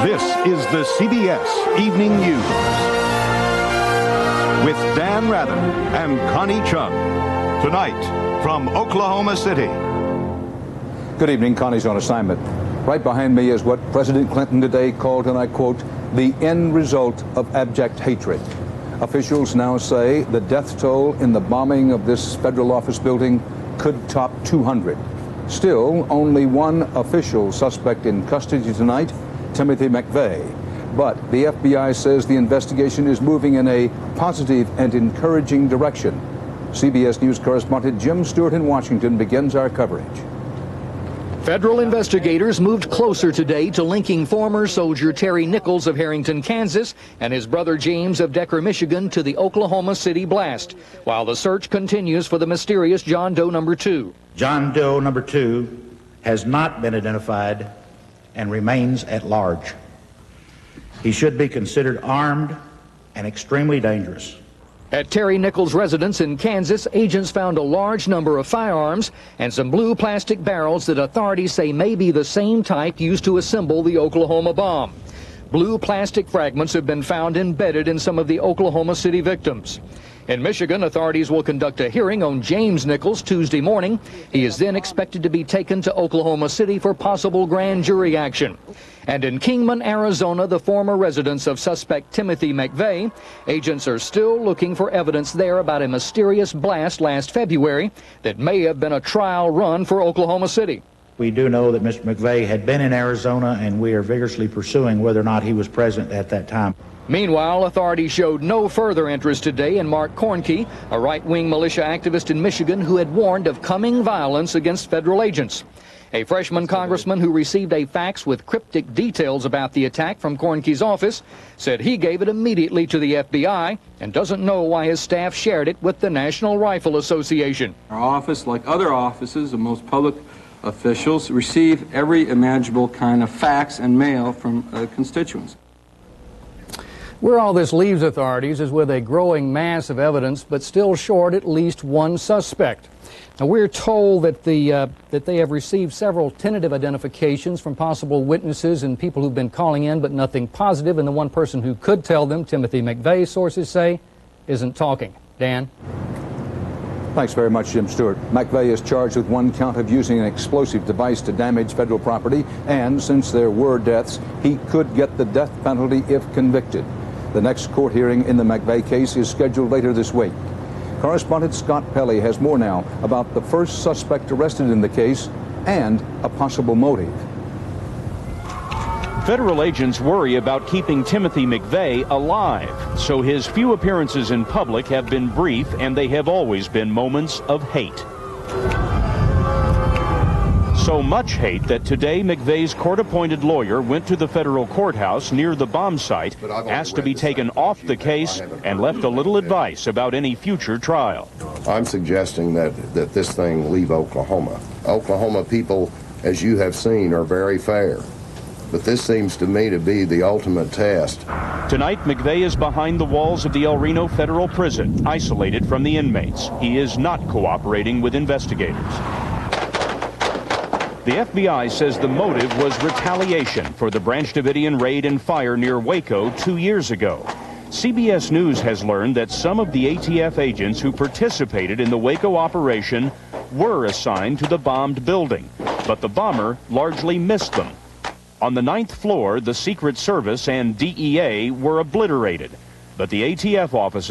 This is the CBS Evening News with Dan Rather and Connie Chung. Tonight from Oklahoma City. Good evening. Connie's on assignment. Right behind me is what President Clinton today called, and I quote, the end result of abject hatred. Officials now say the death toll in the bombing of this federal office building could top 200. Still, only one official suspect in custody tonight, Timothy McVeigh. But the FBI says the investigation is moving in a positive and encouraging direction. CBS News correspondent Jim Stewart in Washington begins our coverage. Federal investigators moved closer today to linking former soldier Terry Nichols of Harrington, Kansas, and his brother James of Decker, Michigan, to the Oklahoma City blast, while the search continues for the mysterious John Doe number 2. John Doe number 2 has not been identified and remains at large. He should be considered armed and extremely dangerous. At Terry Nichols' residence in Kansas, agents found a large number of firearms and some blue plastic barrels that authorities say may be the same type used to assemble the Oklahoma bomb. Blue plastic fragments have been found embedded in some of the Oklahoma City victims. In Michigan, authorities will conduct a hearing on James Nichols Tuesday morning. He is then expected to be taken to Oklahoma City for possible grand jury action. And in Kingman, Arizona, the former residence of suspect Timothy McVeigh, agents are still looking for evidence there about a mysterious blast last February that may have been a trial run for Oklahoma City. We do know that Mr. McVeigh had been in Arizona, and we are vigorously pursuing whether or not he was present at that time. Meanwhile, authorities showed no further interest today in Mark Kornke, a right-wing militia activist in Michigan who had warned of coming violence against federal agents. A freshman congressman who received a fax with cryptic details about the attack from Kornke's office said he gave it immediately to the FBI and doesn't know why his staff shared it with the National Rifle Association. Our office, like other offices of most public officials, receive every imaginable kind of fax and mail from constituents. Where all this leaves authorities is with a growing mass of evidence, but still short at least one suspect. Now, we're told that they have received several tentative identifications from possible witnesses and people who've been calling in, but nothing positive. And the one person who could tell them, Timothy McVeigh, sources say, isn't talking. Dan? Thanks very much, Jim Stewart. McVeigh is charged with one count of using an explosive device to damage federal property, and since there were deaths, he could get the death penalty if convicted. The next court hearing in the McVeigh case is scheduled later this week. Correspondent Scott Pelley has more now about the first suspect arrested in the case and a possible motive. Federal agents worry about keeping Timothy McVeigh alive, so his few appearances in public have been brief, and they have always been moments of hate. So much hate that today McVeigh's court-appointed lawyer went to the federal courthouse near the bomb site, asked to be taken off the case, and left a little advice about any future trial. I'm suggesting that this thing leave Oklahoma. Oklahoma people, as you have seen, are very fair. But this seems to me to be the ultimate test. Tonight, McVeigh is behind the walls of the El Reno Federal Prison, isolated from the inmates. He is not cooperating with investigators. The FBI says the motive was retaliation for the Branch Davidian raid and fire near Waco 2 years ago. CBS News has learned that some of the ATF agents who participated in the Waco operation were assigned to the bombed building, but the bomber largely missed them. On the 9th floor, the Secret Service and DEA were obliterated, but the ATF offices